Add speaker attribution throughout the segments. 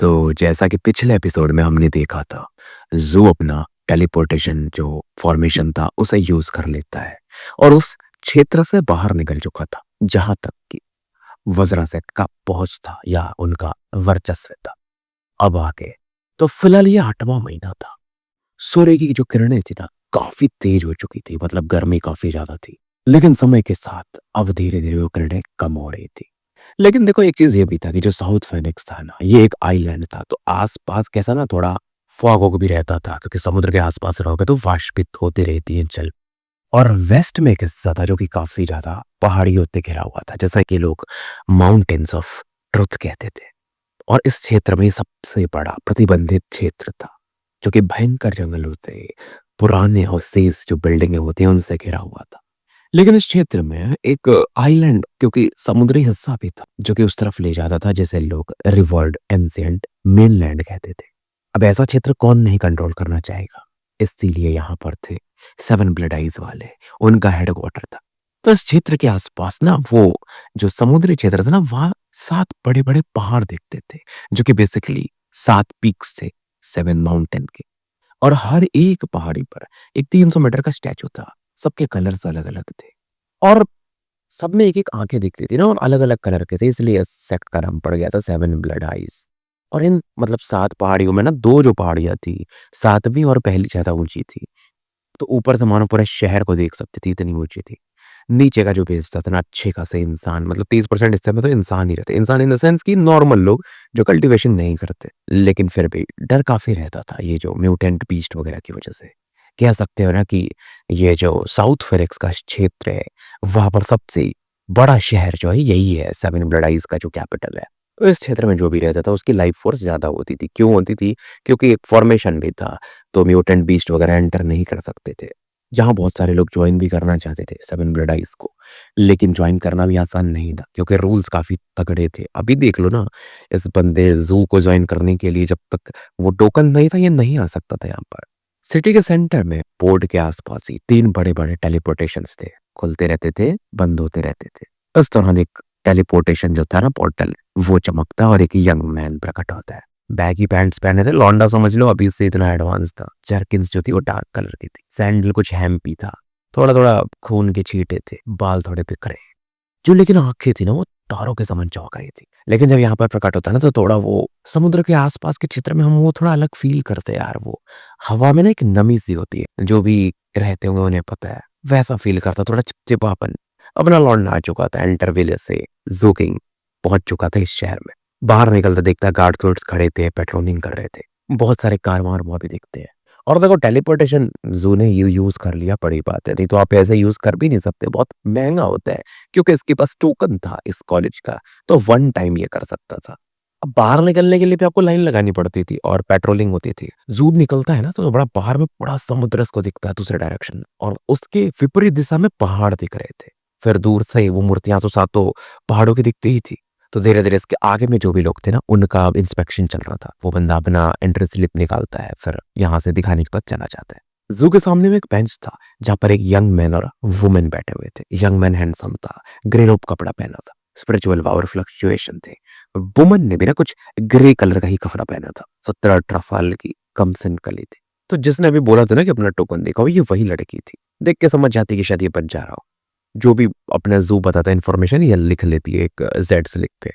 Speaker 1: तो जैसा कि पिछले एपिसोड में हमने देखा था, ज़ू अपना टेलीपोर्टेशन जो फॉर्मेशन था उसे यूज़ कर लेता है और उस क्षेत्र से बाहर निकल चुका था, जहाँ तक कि वज़रासेट का पहुँच था या उनका वर्चस्व था। अब आगे तो फिलहाल ये 8वां महीना था। सूर्य की जो किरणें थी ना, काफ़ी तेज़ हो चुकी थी, मतलब गर्मी काफ़ी ज़्यादा थी। लेकिन समय के साथ अब धीरे-धीरे वो किरणें कम हो रही थी। लेकिन देखो एक चीज़ ये भी था कि जो साउथ फिनिक्स था ना, ये एक आइलैंड था, तो आस-पास कैसा ना थोड़ा फॉग-वॉग भी रहता था क्योंकि समुद्र के आस-पास रहोगे तो वाष्पित होती रहती है जल। और वेस्ट में एक हिस्सा था जो कि काफ़ी ज़्यादा पहाड़ियों से घिरा हुआ था, जैसा कि लोग माउंटेन्स ऑफ ट्रुथ कहते थे। और इस क्षेत्र में सबसे बड़ा प्रतिबंधित क्षेत्र था, जो कि भयंकर जंगलों से, पुराने हाउसेस जो बिल्डिंगें होती हैं उनसे घिरा हुआ था। लेकिन इस क्षेत्र में एक आइलैंड क्योंकि समुद्री हिस्सा भी था जो कि उस तरफ ले जाता था जिसे लोग रिवर्ड एंशिएंट मेनलैंड कहते थे। अब ऐसा क्षेत्र कौन नहीं कंट्रोल करना चाहेगा, इसीलिए यहाँ पर थे सेवन ब्लड आइज वाले, उनका हेडक्वार्टर था। तो इस क्षेत्र के आसपास ना वो जो समुद्री क्षेत्र था ना, वहाँ 7 बड़े-बड़े पहाड़ दिखते थे, जो कि बेसिकली 7 पीक्स थे, 7 माउंटेन के। और हर एक पहाड़ी पर एक 300 मीटर का स्टैचू था। सबके कलर्स अलग-अलग थे और सब में एक-एक आँखें दिखती थी ना, और अलग-अलग कलर के थे, इसलिए इस सेक्ट का नाम पड़ गया था सेवन ब्लड आइज। और इन मतलब 7 पहाड़ियों में ना 2 जो पहाड़ियाँ थी, 7वीं और पहली ज़्यादा ऊँची थी। तो ऊपर से मानो पूरे शहर को देख सकती थी, इतनी ऊँची थी। नीचे का जो बेस था ना, अच्छे खासे इंसान, मतलब 30% हिस्से में तो इंसान ही रहते। इंसान इन द सेंस कि नॉर्मल लोग जो कल्टीवेशन नहीं करते। लेकिन फिर भी डर काफ़ी रहता था ये जो म्यूटेंट बीस्ट वगैरह की वजह से। कह सकते हो ना कि ये जो साउथ फेरिक्स का क्षेत्र है, वहाँ पर सबसे बड़ा शहर जो है यही है, सेवन ब्लड आइज का जो कैपिटल है। तो इस क्षेत्र में जो भी रहता था उसकी लाइफ फोर्स ज़्यादा होती थी। क्यों होती थी? क्योंकि एक फॉर्मेशन भी था, तो म्यूटेंट बीस्ट वगैरह एंटर नहीं कर सकते थे। जहाँ बहुत सारे लोग जॉइन भी करना चाहते थे सेवन ब्लड आइज को, लेकिन जॉइन करना भी आसान नहीं था क्योंकि रूल्स काफ़ी तगड़े थे। अभी देख लो ना, इस बंदे ज़ू को जॉइन करने के लिए जब तक वो टोकन नहीं था, ये नहीं आ सकता था यहाँ पर। सिटी के सेंटर में पोर्ट के आसपास ही 3 बड़े-बड़े टेलीपोर्टेशंस थे, खुलते रहते थे, बंद होते रहते थे। उस दौरान एक टेलीपोर्टेशन जो था ना पोर्टल, वो चमकता और एक यंग मैन प्रकट होता है। बैगी पैंट्स पहने थे, लौंडा समझ लो, अभी से इतना एडवांस था। जर्किन्स जो थी वो डार्क कलर की थी, सैंडल कुछ हेम्पी था, थोड़ा-थोड़ा खून के छींटे थे, बाल थोड़े बिखरे। जो लेकिन आँखें थी ना, वो तारों के समान चमक रही थी। लेकिन जब यहाँ पर प्रकट होता है ना, तो थोड़ा वो समुद्र के आस-पास के क्षेत्र में हम वो थोड़ा अलग फ़ील करते हैं यार। वो हवा में ना एक नमी-सी होती है, जो भी रहते होंगे उन्हें पता है। वैसा फ़ील करता, थोड़ा चिपचिपापन। अपना लौंडा आ चुका था एंटरविले से, ज़ू किंग पहुँच चुका था इस शहर में। बाहर निकलता देखता गार्ड क्लोड्स खड़े थे, पेट्रोलिंग कर रहे थे। बहुत सारे कार-वार भी दिखते हैं। और देखो टेलीपोर्टेशन ज़ू ने यूज़ कर लिया, बड़ी बात है, नहीं तो आप ऐसे यूज़ कर भी नहीं सकते, बहुत महँगा होता है। क्योंकि इसके पास टोकन था इस कॉलेज का, तो वन टाइम ये कर सकता था। अब बाहर निकलने के लिए भी आपको लाइन लगानी पड़ती थी और पेट्रोलिंग होती थी। ज़ू निकलता है ना, तो बड़ा बाहर में बड़ा समुद्र इसको दिखता है दूसरे डायरेक्शन में, और उसके विपरीत दिशा में पहाड़ दिख रहे थे। फिर दूर से वो मूर्तियाँ तो सातों पहाड़ों की दिखती ही थी। तो धीरे-धीरे इसके आगे में जो भी लोग थे ना, उनका अब इंस्पेक्शन चल रहा था। वो बंदा अपना एंट्री स्लिप निकालता है, फिर यहाँ से दिखाने के बाद चला जाता है। ज़ू के सामने में एक बेंच था, जहाँ पर एक यंग मैन और वुमन बैठे हुए थे। यंग मैन हैंडसम था, ग्रे रोब कपड़ा पहना था, स्पिरिचुअल पावर फ्लक्चुएशन थे। वुमन ने भी ना कुछ ग्रे कलर का ही कपड़ा पहना था, 17-18 साल की कमसिन कली थी। तो जिसने अभी बोला था ना कि अपना टोकन दिखाओ, ये वही लड़की थी। देख के समझ जाती कि शायद ये बच जा रहा हो। जो भी अपना ज़ू बताता है इन्फॉर्मेशन, ये लिख लेती है एक जेड स्लिप पे।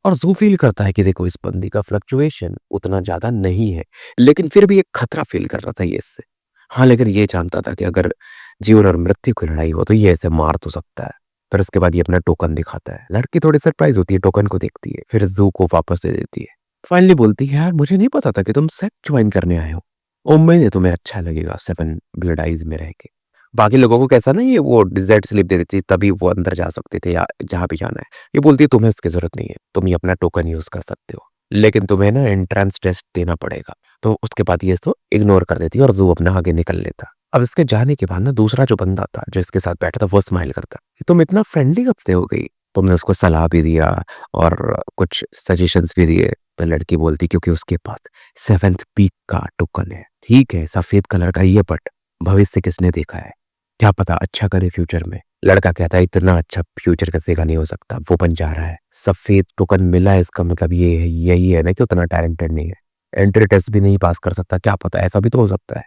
Speaker 1: और ज़ू फील करता है कि देखो इस बंदी का फ्लक्चुएशन उतना ज़्यादा नहीं है, लेकिन फिर भी एक खतरा फील कर रहा था ये इससे। हाँ, लेकिन ये जानता था कि अगर जीवन और मृत्यु की लड़ाई हो तो ये ऐसे मार तो सकता है। फिर उसके बाद ये अपना टोकन दिखाता है। लड़की थोड़ी सरप्राइज़ होती है, टोकन को देखती है, फिर ज़ू को वापस दे देती है। फाइनली बोलती है, यार मुझे नहीं पता था कि तुम सेक्ट ज्वाइन करने आए हो। उम्मीद है तुम्हें अच्छा लगेगा सेवन ब्लड आइज़ में रह के। बाकी लोगों को कैसा ना, ये वो डेज़र्ट स्लिप दे देती है, तभी वो अंदर जा सकते थे या जहाँ भी जाना है। ये बोलती है तुम्हें इसकी ज़रूरत नहीं है, तुम ये अपना टोकन यूज़ कर सकते हो। लेकिन तुम्हें ना एंट्रेंस टेस्ट देना पड़ेगा। तो उसके बाद ये इसको इग्नोर कर देती है और ज़ू अपना आगे निकल लेता। अब इसके जाने के बाद ना दूसरा जो बंदा था, जो इसके साथ बैठा था, वो स्माइल करता। तुम इतना फ्रेंडली कब से हो गई? तुमने उसको सलाह भी दिया और कुछ सजेशंस भी दिए। तो लड़की बोलती क्योंकि उसके पास 7th पीक का टोकन है। ठीक है, सफ़ेद कलर का ही है, बट भविष्य किसने देखा है? क्या पता अच्छा करे फ्यूचर में। लड़का कहता है इतना अच्छा फ्यूचर किसी का नहीं हो सकता, वो बन जा रहा है। सफेद टोकन मिला है, इसका मतलब ये है, यही है ना कि उतना टैलेंटेड नहीं है। एंट्री टेस्ट भी नहीं पास कर सकता, क्या पता ऐसा भी तो हो सकता है।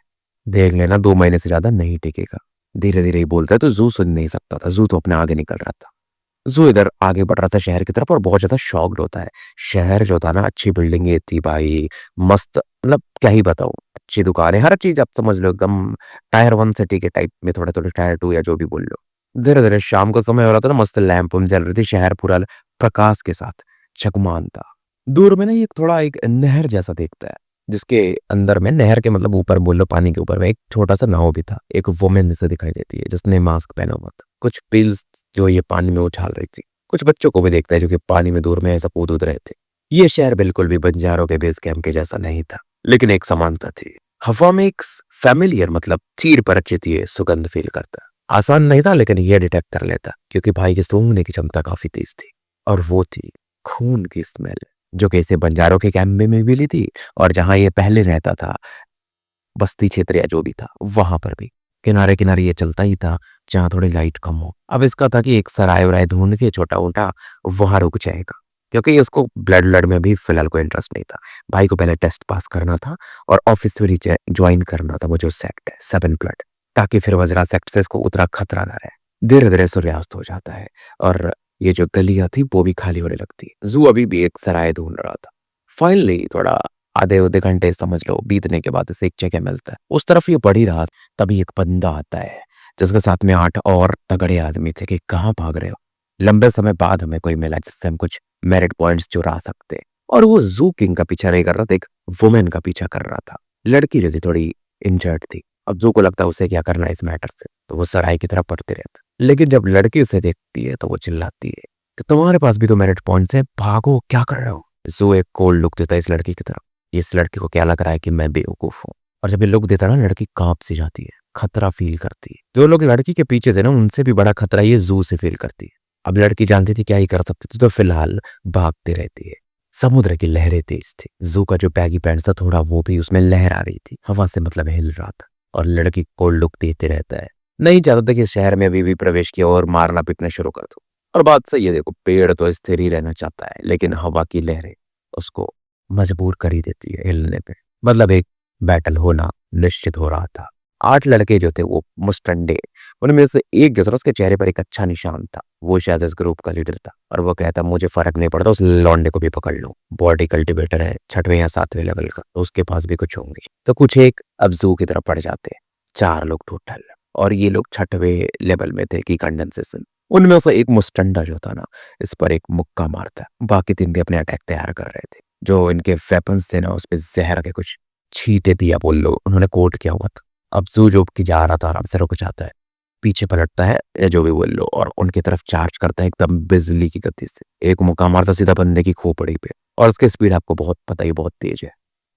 Speaker 1: देख लेना 2 महीने से ज़्यादा नहीं टिकेगा। धीरे-धीरे ही बोलता है तो ज़ू सुन नहीं सकता था, ज़ू तो अपने आगे निकल रहा था। ज़ू इधर आगे बढ़ रहा था शहर की तरफ और बहुत ज़्यादा शॉक्ड होता है। शहर जो था ना अच्छी बिल्डिंगें थी भाई, मस्त मतलब क्या ही बताऊँ, अच्छी दुकानें, हर चीज़ आप समझ लो एकदम टायर 1 सिटी के टाइप में, थोड़े-थोड़े टायर 2 या जो भी बोल लो। धीरे-धीरे शाम का समय हो रहा था ना, मस्त लैंप वैम्प जल रही थी, शहर पूरा प्रकाश के साथ जगमगान था। दूर में ना एक थोड़ा एक नहर जैसा दिखता है, जिसके अंदर में नहर के मतलब ऊपर बोल लो पानी के ऊपर में एक छोटा-सा नाव भी था। एक वुमन जैसे दिखाई देती है जिसने मास्क पहना हुआ था। कुछ व्हील्स जो ये पानी में उछाल रही थी। कुछ बच्चों को भी देखता है जो कि पानी में दूर में ऐसा कूद रहे थे। ये शहर बिल्कुल भी बंजारों के बेस कैंप के जैसा नहीं था, लेकिन एक समानता थी। हवा में एक फ़ैमिलियर मतलब चीर परिचित ये सुगंध फ़ील करता। आसान नहीं था लेकिन ये डिटेक्ट कर लेता क्योंकि भाई की सूंघने की क्षमता काफ़ी तेज़ थी और वो थी खून की स्मेल, जो कि इसे बंजारों के कैंप में भी मिली थी और जहाँ ये पहले रहता था, बस्ती क्षेत्र या जो भी था, वहाँ पर भी। किनारे-किनारे ये चलता ही था, जहाँ थोड़ी लाइट कम हो। अब इसका था कि एक सराय-वराय ढूँढ के छोटा-मोटा वहाँ रुक जाएगा, क्योंकि इसको ब्लड-व्लड में भी फिलहाल कोई इंटरेस्ट नहीं था। भाई को पहले टेस्ट पास करना था और ऑफिसरी जॉइन करना था, वो जो सेक्ट है, 7 ब्लड, ताकि फिर वज़रा सेक्ट से इसको उतना खतरा ना रहे। धीरे-धीरे सूर्यास्त हो जाता है और ये जो गलियाँ थी, वो भी खाली होने लगती है। ज़ू अभी भी एक सराय ढूँढ रहा था। फाइनली थोड़ा आधे-आधे घंटे समझ लो बीतने के बाद इसे एक जगह मिलता है। उस तरफ ये बढ़ ही रहा, तभी एक बंदा आता है, जिसके साथ में 8 और तगड़े आदमी थे कि कहाँ भाग रहे हो? लंबे समय बाद हमें कोई मिला जिससे हम कुछ मेरिट पॉइंट्स चुरा सकते। और वो ज़ू किंग का पीछा नहीं कर रहा था, एक वुमन का पीछा कर रहा था। लड़की जो थी थोड़ी इंजर्ड थी। अब ज़ू को लगता है उसे क्या करना है इस मैटर से, तो वो सराय की तरफ बढ़ते रहता। लेकिन जब लड़की उसे देखती है तो वो चिल्लाती है कि तुम्हारे पास भी तो मेरिट पॉइंट्स हैं, भागो, क्या कर रहे हो? ज़ू एक कोल्ड लुक देता है इस लड़की की तरफ। इस लड़की को क्या लग रहा है कि मैं बेवकूफ हूँ, और जब ये लुक देता है ना, लड़की कांप सी जाती है, खतरा फील करती है। जो लोग लड़की के पीछे थे ना, उनसे भी बड़ा खतरा ये ज़ू से फील करती है। अब लड़की जानती थी क्या ही कर सकती थी, तो फिलहाल भागती रहती है। समुद्र की लहरें तेज थी। ज़ू का जो बैगी पैंट था थोड़ा, वो भी उसमें लहर आ रही थी, हवा से मतलब हिल रहा था। और लड़की कोल्ड लुक देते रहता है, नहीं चाहता था कि शहर में अभी भी प्रवेश किया और मारना पीटना शुरू कर दो। और बात सही है, देखो पेड़ तो स्थिर ही रहना चाहता है, लेकिन हवा की लहरें उसको मजबूर कर ही देती है हिलने पे। मतलब एक बैटल होना निश्चित हो रहा था। 8 लड़के जो थे वो मुस्टंडे, उनमें से एक जो था उसके चेहरे पर एक अच्छा निशान था। वो शायद इस ग्रुप का लीडर था और वो कहता मुझे फ़र्क नहीं पड़ता, उस लौंडे को भी पकड़ लो। बॉडी कल्टीवेटर है 6वें या 7वें लेवल का, तो उसके पास भी कुछ होंगे। तो कुछ एक अब ज़ू की तरफ बढ़ जाते। 4 लोग टोटल, और ये लोग 6वें लेवल में थे कि कंडेंसेशन। उनमें से एक मुस्टंडा जो था ना, इस पर एक मुक्का मारता। बाकी 3 भी अपने अटैक तैयार कर रहे थे। जो इनके वेपन्स थे ना, उसपे ज़हर के कुछ छींटे दिया बोल लो, उन्होंने कोट किया हुआ था। अब ज़ू जो कि जा रहा था आराम से रुक जाता है, पीछे पलटता है या जो भी बोल लो, और उनकी तरफ चार्ज करता है एकदम बिजली की गति से। एक मुक्का मारता सीधा बंदे की खोपड़ी पे, और उसकी स्पीड आपको बहुत पता ही बहुत तेज है।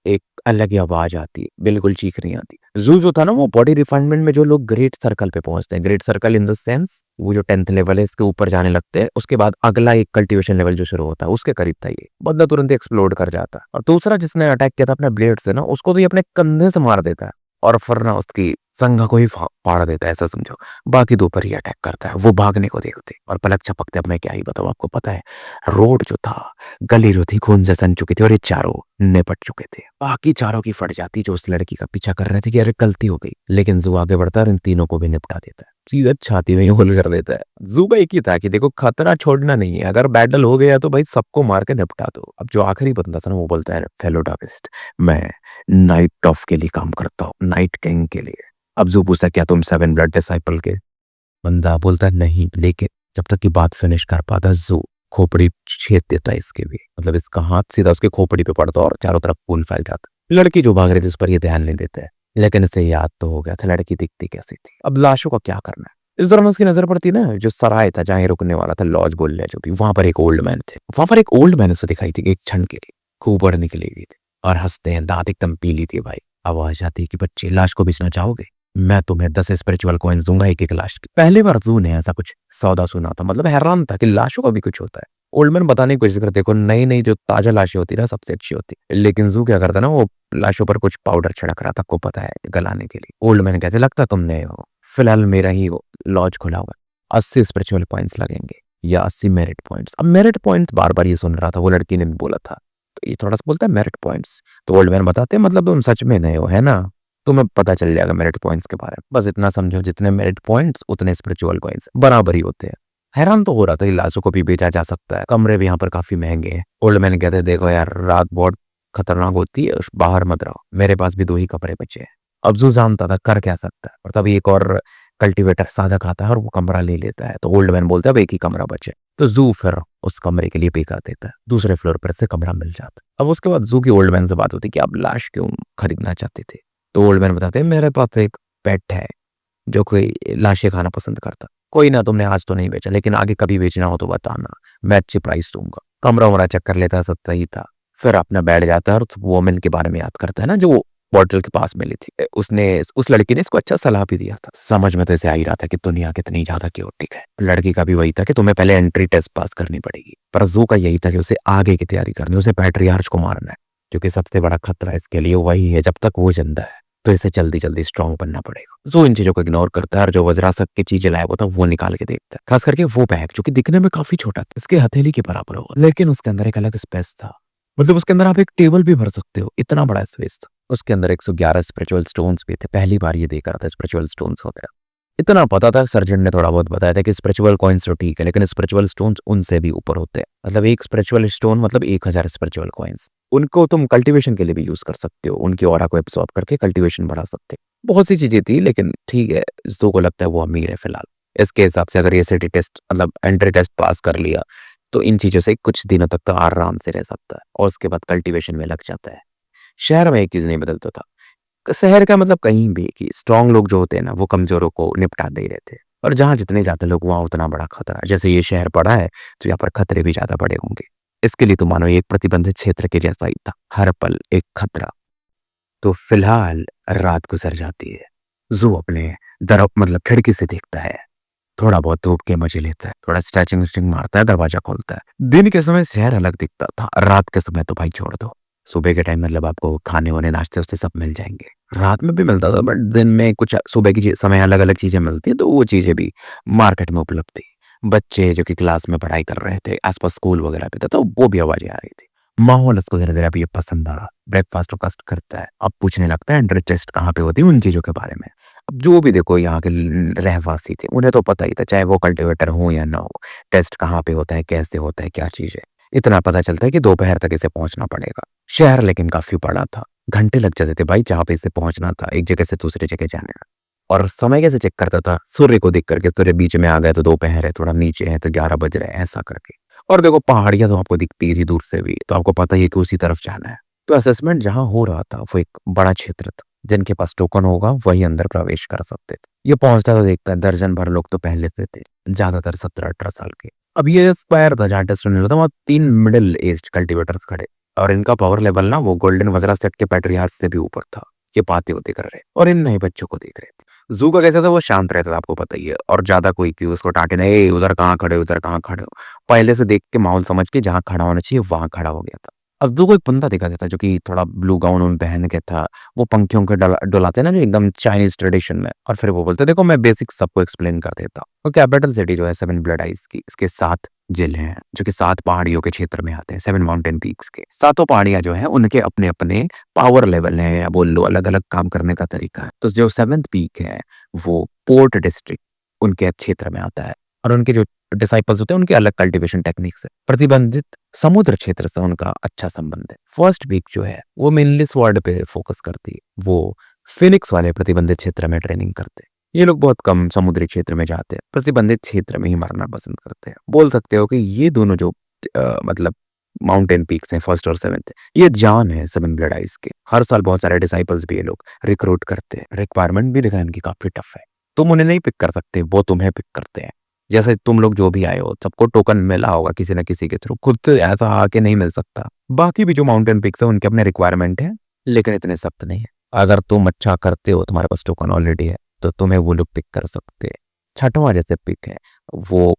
Speaker 1: एक अलग ही आवाज़ आती है, बिल्कुल चीख नहीं आती। ज़ू जो था ना, वो बॉडी रिफाइनमेंट में जो लोग ग्रेट सर्कल पे पहुँचते हैं, great circle in the sense वो जो 10th लेवल है, इसके ऊपर जाने लगते हैं, उसके बाद अगला एक कल्टीवेशन लेवल जो शुरू होता है, उसके करीब था ये। बंदा तुरंत एक्सप्लोड कर जाता है। और दूसरा जिसने अटैक किया था अपने ब्लेड से ना, उसको तो ये अपने कंधे से मार देता है और फिर ना उसकी संघा को ही फाड़ देता है, ऐसा समझो। बाकी 2 पर ही अटैक करता है। वो भागने को देखते और पलक झपकते। अब मैं क्या ही बताऊँ आपको, पता है रोड जो था, गली जो थी खून से सन चुकी थी और ये चारों निपट चुके थे। बाकी चारों की फट जाती जो उस लड़की का पीछा कर रहे थे कि अरे गलती हो गई, लेकिन ज़ू आगे बढ़ता है और इन तीनों को भी निपटा देता है, सीधा छाती में ही होल कर देता है। ज़ू का एक ही था कि देखो खतरा छोड़ना नहीं है, अगर बैटल हो गया तो भाई सबको मार के निपटा दो। अब जो आखिरी बंदा था ना, वो बोलता है फेलो डाविस्ट, मैं नाइट ऑफ के लिए काम करता हूँ, नाइट किंग के लिए। अब ज़ू पूछता है क्या तुम 7 ब्लड डिसाइपल के? बंदा बोलता है नहीं, लेकिन जब तक की बात फिनिश कर पाता ज़ू खोपड़ी छेद देता है इसके भी, मतलब इसका हाथ सीधा उसके खोपड़ी पे पड़ता और चारों तरफ खून फैल जाता। लड़की जो भाग रही थी उस पर ये ध्यान नहीं देता है, लेकिन इसे याद तो हो गया था लड़की दिखती कैसी थी। अब लाशों का क्या करना है? इस दौरान उसकी नजर पड़ती ना जो सराय था, जहाँ ये रुकने वाला था, लॉज बोल रहे जो भी, वहां पर एक ओल्ड मैन थे। वहां पर एक ओल्ड मैन उसे दिखाई थी, एक क्षण के लिए खूब बढ़ निकली हुई थी और हंसते हैं, दांत एकदम पीली थी। भाई आवाज आती है कि बच्चे लाश को बेचना चाहोगे? मैं तुम्हें 10 स्पिरिचुअल कॉइन्स दूंगा एक-एक लाश की। पहली बार ज़ू ने ऐसा कुछ सौदा सुना था, मतलब हैरान था कि लाशों का भी कुछ होता है। ओल्ड मैन बताने की कोशिश करते, देखो नई-नई जो ताज़ा लाशें होती है ना, सबसे अच्छी होती है। लेकिन ज़ू क्या करता है ना, वो लाशों पर कुछ पाउडर छिड़क रहा था, आपको पता है, गलाने के लिए। ओल्ड मैन कहते लगता तुम नए हो, फिलहाल मेरा ही वो लॉज खुला हुआ है 80 स्पिरिचुअल पॉइंट्स लगेंगे या 80 मेरिट पॉइंट्स। अब मेरिट पॉइंट्स बार बार ये सुन रहा था, वो लड़की ने भी बोला था, तो ये थोड़ा सा बोलता है मेरिट पॉइंट्स। तो ओल्ड मैन बताते हैं मतलब तुम सच में नए हो, है ना, तुम्हें पता चल जाएगा मेरिट पॉइंट्स के बारे में। बस इतना समझो, जितने मेरिट पॉइंट्स उतने स्पिरिचुअल कॉइन्स, बराबर ही होते हैं। हैरान तो हो रहा था, इलाजों को भी बेचा जा सकता है, कमरे भी यहाँ पर काफी महंगे हैं। ओल्ड मैन कहते हैं देखो यार, रात बहुत खतरनाक होती है, बाहर मत रहो, मेरे पास भी 2 ही कमरे बचे हैं। अब जू जानता था कर क्या सकता है, और तभी एक और कल्टीवेटर साधक आता है और वो कमरा ले लेता है। तो ओल्ड मैन बोलता है अब एक ही कमरा बचे। तो जू फिर उस कमरे के लिए पे कर देता है, दूसरे फ्लोर पर से कमरा मिल जाता है। अब उसके बाद जू की ओल्ड मैन से बात होती है कि आप लाश क्यों खरीदना चाहते थे। तो ओल्ड मैन बताते हैं मेरे पास एक पेट है जो कोई लाशें खाना पसंद करता। कोई ना, तुमने आज तो नहीं बेचा, लेकिन आगे कभी बेचना हो तो बताना, मैं अच्छी प्राइस दूंगा। कमरा उमरा चेक कर लेता है, सब सही था। फिर अपना बैठ जाता है और वोमेन के बारे में याद करता है ना, जो बॉटल के पास मिली थी। उसने, उस लड़की ने इसको अच्छा सलाह भी दिया था। समझ में तो इसे आ ही रहा था कि दुनिया कितनी ज्यादा क्योटिक है। लड़की का भी वही था कि तुम्हें पहले एंट्री टेस्ट पास करनी पड़ेगी, पर जू का यही था कि उसे आगे की तैयारी करनी, उसे पैट्रियार्च को मारना है, क्योंकि सबसे बड़ा खतरा इसके लिए वही है। जब तक वो जिंदा है तो इसे जल्दी जल्दी स्ट्रांग बनना पड़ेगा। जो इन चीजों को इग्नोर करता है और जो वज्रासक की चीजें लाया हुआ था वो निकाल के देखता है, खास करके वो बैग जो कि दिखने में काफी छोटा था, इसके हथेली के बराबर होगा, लेकिन उसके अंदर एक अलग स्पेस था। मतलब उसके अंदर आप एक टेबल भी भर सकते हो, इतना बड़ा स्पेस था। उसके अंदर 111 स्पिरिचुअल स्टोन्स भी थे। पहली बार ये देख रहा था स्पिरिचुअल स्टोन्स वगैरह। इतना पता था, सर्जन ने थोड़ा बहुत बताया था कि स्पिरिचुअल कॉइन्स तो ठीक है, लेकिन स्पिरिचुअल स्टोन्स उनसे भी ऊपर होते हैं। मतलब एक स्पिरिचुअल स्टोन मतलब 1000 स्पिरिचुअल कॉइन्स। उनको तुम कल्टीवेशन के लिए भी यूज कर सकते हो, उनकी ऑरा को एब्सॉर्ब करके कल्टीवेशन बढ़ा सकते हो। बहुत सी चीजें थी, लेकिन ठीक है, जो को लगता है वो अमीर है फिलहाल। इसके हिसाब से अगर ये सिटी टेस्ट मतलब एंट्री टेस्ट पास कर लिया तो इन चीजों से कुछ दिनों तक तो आराम से रह सकता है, और उसके बाद कल्टीवेशन में लग जाता है। शहर में एक चीज नहीं बदलता था, शहर का मतलब कहीं भी, कि स्ट्रांग लोग जो होते हैं ना वो कमजोरों को निपटा दे रहे थे, और जहां जितने ज्यादा लोग वहां उतना बड़ा खतरा। जैसे ये शहर पड़ा है तो यहाँ पर खतरे भी ज्यादा बड़े होंगे। इसके लिए तो मानो ये एक प्रतिबंधित क्षेत्र के जैसा ही था, हर पल एक खतरा। तो फिलहाल रात गुजर जाती है। जू अपने दर मतलब खिड़की से देखता है, थोड़ा बहुत धूप के मजे लेता है, थोड़ा स्ट्रेचिंग स्ट्रिंग मारता है, दरवाजा खोलता है। दिन के समय शहर अलग दिखता था, रात के समय तो भाई छोड़ दो। सुबह के टाइम मतलब आपको खाने वाने नाश्ते वास्ते सब मिल जाएंगे, रात में भी मिलता था, बट दिन में कुछ सुबह की समय अलग अलग चीजें मिलती है, तो वो चीजें भी मार्केट में उपलब्ध थी। बच्चे जो कि क्लास में पढ़ाई कर रहे थे, आसपास स्कूल वगैरह भी था, तो वो भी आवाजें आ रही थी। माहौल उसको धीरे धीरे अभी ये पसंद आ रहा। ब्रेकफास्ट वकास्ट करता है, अब पूछने लगता है एंट्री टेस्ट कहाँ पे होती है, उन चीजों के बारे में। अब जो भी देखो यहाँ के रहवासी थे उन्हें तो पता ही था, चाहे वो कल्टीवेटर हो या ना हो, टेस्ट कहाँ पे होता है, कैसे होता है, क्या चीज है। इतना पता चलता है कि दोपहर तक इसे पहुंचना पड़ेगा। शहर लेकिन काफी बड़ा था, घंटे लग जाते थे भाई जहाँ पे इसे पहुंचना था, एक जगह से दूसरी जगह जाने में। और समय कैसे चेक करता था, सूर्य को देख करके, सूर्य बीच में आ गया तो दोपहर है, थोड़ा नीचे है तो 11 बज रहे हैं, ऐसा करके। और देखो पहाड़ियां तो आपको दिखती थी दूर से भी, तो आपको पता ही है कि उसी तरफ जाना है। तो असेसमेंट जहां हो रहा था वो एक बड़ा क्षेत्र था, जिनके पास टोकन होगा वही अंदर प्रवेश कर सकते थे। ये पहुंचता तो देखता है दर्जन भर लोग तो पहले से थे, ज्यादातर 17-18 साल के। अब ये स्क्वायर था जहाँ टेस्ट होने लगा था, वहाँ 3 मिडिल एज कल्टीवेटर्स खड़े, और इनका पावर लेवल ना वो गोल्डन वज्रा सेट के पैट्रियार्च से भी ऊपर था। ये बातें होते कर रहे और इन नए बच्चों को देख रहे थे। जू का कैसा था, वो शांत रहता था, आपको पता ही है, और ज्यादा कोई कि उसको टाके नहीं, उधर कहाँ खड़े हो, उधर कहाँ खड़े हो, पहले से देख के माहौल समझ के जहाँ खड़ा होना चाहिए वहां खड़ा हो गया था। अब दो को एक बंदा देखा जाता जो कि थोड़ा ब्लू गाउन उन पहन के था, वो पंखियों के डुलाते ना जो एकदम चाइनीज ट्रेडिशन में, और फिर वो बोलते देखो मैं बेसिक सबको एक्सप्लेन कर देता हूँ। तो कैपिटल सिटी जो है 7 ब्लड आइज की, इसके 7 जिले हैं जो कि 7 पहाड़ियों के क्षेत्र में आते हैं, 7 माउंटेन पीक्स के। सातों पहाड़ियां जो है उनके अपने अपने पावर लेवल है, या बोल लो अलग अलग काम करने का तरीका है। तो जो 7th पीक है वो पोर्ट डिस्ट्रिक्ट उनके क्षेत्र में आता है, और उनके जो डिसाइपल्स होते हैं उनके अलग कल्टीवेशन टेक्निक्स है। प्रतिबंधित समुद्र क्षेत्र से उनका अच्छा संबंध है। फर्स्ट वीक जो है वो मेनली स्वॉर्ड पे फोकस करती है, वो फिनिक्स वाले प्रतिबंधित क्षेत्र में ट्रेनिंग करते हैं। ये लोग बहुत कम समुद्री क्षेत्र में जाते हैं, प्रतिबंधित क्षेत्र में ही मरना पसंद करते हैं। बोल सकते हो कि ये दोनों जो मतलब माउंटेन पीक्स हैं, फर्स्ट और 7th, ये जान है 7 ब्लड आइज के। हर साल बहुत सारे डिसाइपल्स भी ये लोग रिक्रूट करते हैं। रिक्वायरमेंट भी देखा इनकी काफी टफ है, तुम उन्हें नहीं पिक कर सकते, वो तुम्हें पिक करते हैं। जैसे तुम लोग जो भी आए हो सबको टोकन मिला होगा किसी न किसी के थ्रू, खुद से ऐसा आके नहीं मिल सकता। बाकी भी जो माउंटेन पिक्स है उनके अपने रिक्वायरमेंट है, लेकिन इतने सख्त नहीं है। अगर तुम अच्छा करते हो, तुम्हारे पास टोकन ऑलरेडी है, तो तुम्हें वो लोग पिक कर सकते हैं। छठवां जैसे पिक है वो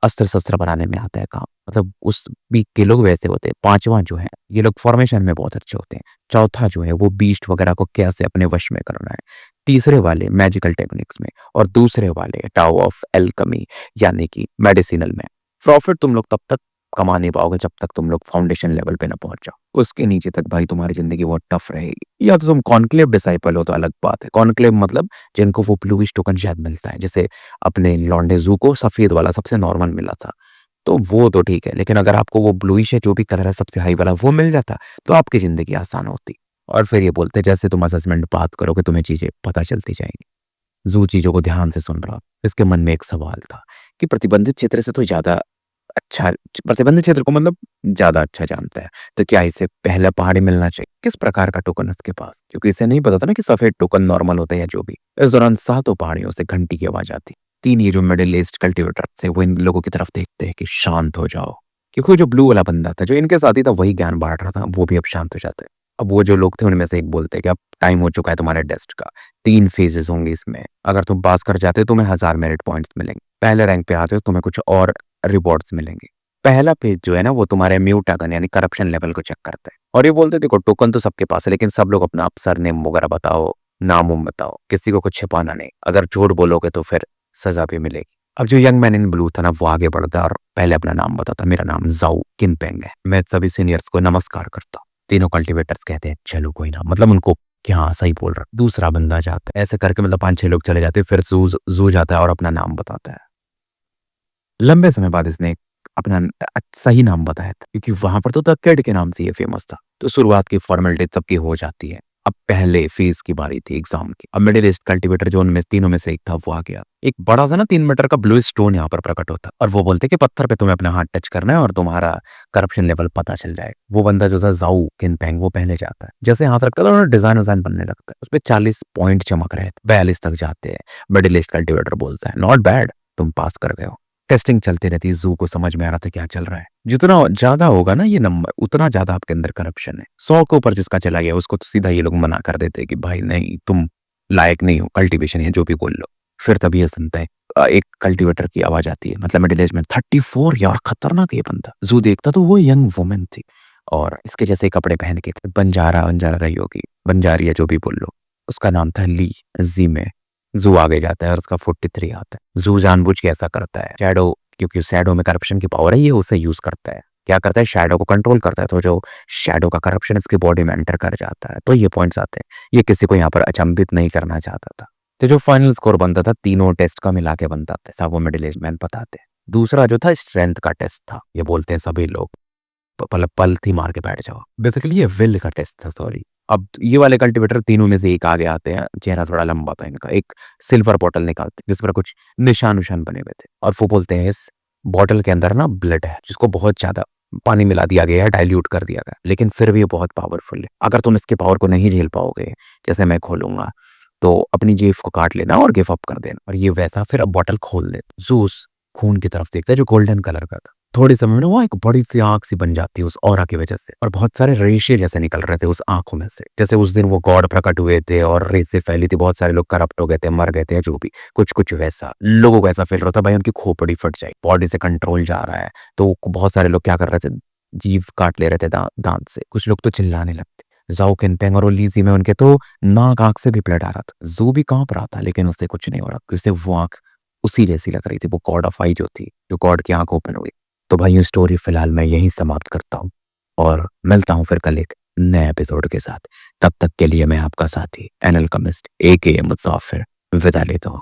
Speaker 1: अस्त्र शस्त्र बनाने में आता है काम, मतलब उस वीक के लोग वैसे होते हैं। 5वां जो है, ये लोग फॉर्मेशन में बहुत अच्छे होते हैं। चौथा जो है वो बीस्ट वगैरह को कैसे अपने वश में करना है। तीसरे वाले मैजिकल टेक्निक्स में, और दूसरे वाले टाउ ऑफ एल्केमी यानी कि मेडिसिनल में। प्रॉफिट तुम लोग तब तक कमा नहीं पाओगे जब तक तुम लोग फाउंडेशन लेवल पे ना पहुंच जाओ। उसके नीचे तक भाई तुम्हारी जिंदगी बहुत टफ रहेगी। या तो तुम कॉन्क्लेव डिसाइपल हो तो अलग बात है। कॉन्क्लेव मतलब जिनको वो ब्लूइश टोकन शायद मिलता है, जैसे अपने लॉन्डे जू को सफेद वाला सबसे नॉर्मल मिला था, तो वो तो ठीक है। लेकिन अगर आपको वो ब्लूइश है जो भी कलर है सबसे हाई वाला वो मिल जाता, तो आपकी जिंदगी आसान होती। और फिर ये बोलते जैसे तुम असेसमेंट बात करोगे तुम्हें चीजें पता चलती जाएंगी। जू चीजों को ध्यान से सुन रहा था। इसके मन में एक सवाल था कि प्रतिबंधित क्षेत्र से तो ज्यादा अच्छा, प्रतिबंधित क्षेत्र को मतलब ज्यादा अच्छा जानता है, तो क्या इसे पहला पहाड़ी मिलना चाहिए? किस प्रकार का टोकन इसके पास? क्योंकि इसे नहीं पता था ना कि सफेद टोकन नॉर्मल होता है या जो भी। इस दौरान सातों पहाड़ियों से घंटी की आवाज आती। तीन ये जो मिडिल ईस्ट कल्टिवेटर थे वो इन लोगों की तरफ देखते हैं कि शांत हो जाओ, क्योंकि वो जो ब्लू वाला बंदा था जो इनके साथ ही था वही ज्ञान बांट रहा था, वो भी अब शांत हो जाता है। अब वो जो लोग थे उनमें से एक बोलते हैं कि अब टाइम हो चुका है तुम्हारे टेस्ट का। 3 फेजेस होंगे इसमें। अगर तुम पास कर जाते हो तुम्हें 1000 मेरिट पॉइंट्स मिलेंगे। पहले रैंक पे आते हो तुम्हें कुछ और रिवॉर्ड्स मिलेंगे। पहला पेज जो है ना वो तुम्हारे म्यूटागन यानी करप्शन लेवल को चेक करता है। और ये बोलते देखो टोकन तो सबके पास है, लेकिन सब लोग अपना अफसर नेम वगैरह बताओ, नाम उम बताओ, किसी को कुछ छिपाना नहीं। अगर झूठ बोलोगे तो फिर सजा भी मिलेगी। अब जो यंग मैन इन ब्लू था ना वो आगे बढ़ता है और पहले अपना नाम बताता। मेरा नाम जाऊ किनपेंग है, मैं सभी सीनियर्स को नमस्कार करता हूँ। तीनों कल्टिवेटर्स कहते हैं चलो कोई ना, मतलब उनको कि हाँ सही बोल रहा। दूसरा बंदा जाता है, ऐसे करके मतलब 5-6 लोग चले जाते हैं। फिर जू जू जाता है और अपना नाम बताता है। लंबे समय बाद इसने अपना सही नाम बताया था, क्योंकि वहां पर तो द किड के नाम से ये फेमस था। तो शुरुआत की फॉर्मेलिटी सबकी हो जाती है। अब पहले फेज की बारी थी एग्जाम की। अब मिडिल ईस्ट कल्टिवेटर जो उनमें तीनों में से एक था वो आ गया। एक बड़ा सा ना 3 मीटर का ब्लू स्टोन यहाँ पर प्रकट होता और वो बोलते कि पत्थर पे तुम्हें अपना हाथ टच करना है और तुम्हारा करप्शन लेवल पता चल जाए। वो बंदा जो था जाऊ किनपेंग वो पहले जाता है। जैसे हाथ रखता है और डिजाइन डिजाइन बनने लगता है। उसपे 40 पॉइंट चमक रहे थे, 42 तक जाते हैं। मिडिल ईस्ट कल्टिवेटर बोलता है नॉट बैड, तुम पास कर गए हो। टेस्टिंग चलती रहती है। जू को समझ में आ रहा था क्या चल रहा है। जितना ज्यादा होगा ना ये नंबर उतना ज्यादा आपके अंदर करप्शन है। 100 के ऊपर जिसका चला गया उसको तो सीधा ये लोग मना कर देते हैं कि भाई नहीं तुम लायक नहीं हो, कल्टीवेशन है जो भी बोल लो। फिर तभी ये सुनता है एक कल्टीवेटर की आवाज आती है, मतलब मिडिल एज में 34 यार खतरनाक ये बंदा। जू देखता तो वो यंग वुमेन थी और इसके जैसे कपड़े पहन के थे। बंजारा बंजारा रही होगी, बंजारी है जो भी बोल लो। उसका नाम था ली। जी में जू आगे जाता है और उसका 43 आता है। जू जानबूझ के ऐसा करता है। शैडो, क्योंकि शैडो में करप्शन की पावर है, ये उसे यूज करता है। क्या करता है, शैडो को कंट्रोल करता है। तो जो शैडो का करप्शन इसकी बॉडी में एंटर कर जाता है, तो ये पॉइंट्स आते हैं। ये किसी को यहाँ पर अचंभित नहीं करना चाहता था। तो जो फाइनल स्कोर बनता था तीनों टेस्ट का मिला के बनता था, सब वो मिडिल एज मैन बताते हैं। दूसरा जो था स्ट्रेंथ का टेस्ट था, ये बोलते हैं सभी लोग पल थी मार के बैठ जाओ। बेसिकली ये विल का टेस्ट था, सॉरी। अब ये वाले कल्टीवेटर तीनों में से एक आगे आते हैं। चेहरा थोड़ा लंबा था इनका। एक सिल्वर बॉटल निकालते जिस पर कुछ निशान निशान बने हुए थे और वो बोलते हैं इस बॉटल के अंदर ना ब्लड है जिसको बहुत ज्यादा पानी मिला दिया गया है, डाइल्यूट कर दिया गया, लेकिन फिर भी ये बहुत पावरफुल है। अगर तुम इसके पावर को नहीं झेल पाओगे, जैसे मैं खोलूंगा, तो अपनी जेब को काट लेना और गिव अप कर देना। और ये वैसा फिर अब बॉटल खोल देता। जूस खून की तरफ देखता है जो गोल्डन कलर का था। थोड़ी समय में वो एक बड़ी सी आंख सी बन जाती है उस ऑरा की वजह से, और बहुत सारे रेशे जैसे निकल रहे थे उस आंखों में से। जैसे उस दिन वो गॉड प्रकट हुए थे और रेसे फैली थी, बहुत सारे लोग करप्ट हो गए थे, मर गए थे, जो भी कुछ कुछ वैसा लोगों को ऐसा फील रहा था भाई उनकी खोपड़ी फट जाए, बॉडी से कंट्रोल जा रहा है। तो बहुत सारे लोग क्या कर रहे थे, जीभ काट ले रहे थे दांत से। कुछ लोग तो चिल्लाने लगते। जाओ किनपेंग और लीजी में उनके तो नाक आंख से भी ब्लड आ रहा था। जू भी कांप रहा था, लेकिन उससे कुछ नहीं हो रहा क्योंकि उसे वो आंख उसी जैसी लग रही थी। वो गॉड ऑफ आई जो थी, जो गॉड की आंख ओपन हुई। तो भाई ये स्टोरी फिलहाल मैं यहीं समाप्त करता हूँ और मिलता हूँ फिर कल एक नए एपिसोड के साथ। तब तक के लिए मैं आपका साथी एनल कमिस्ट AKA मुसाफिर विदा लेता हूँ।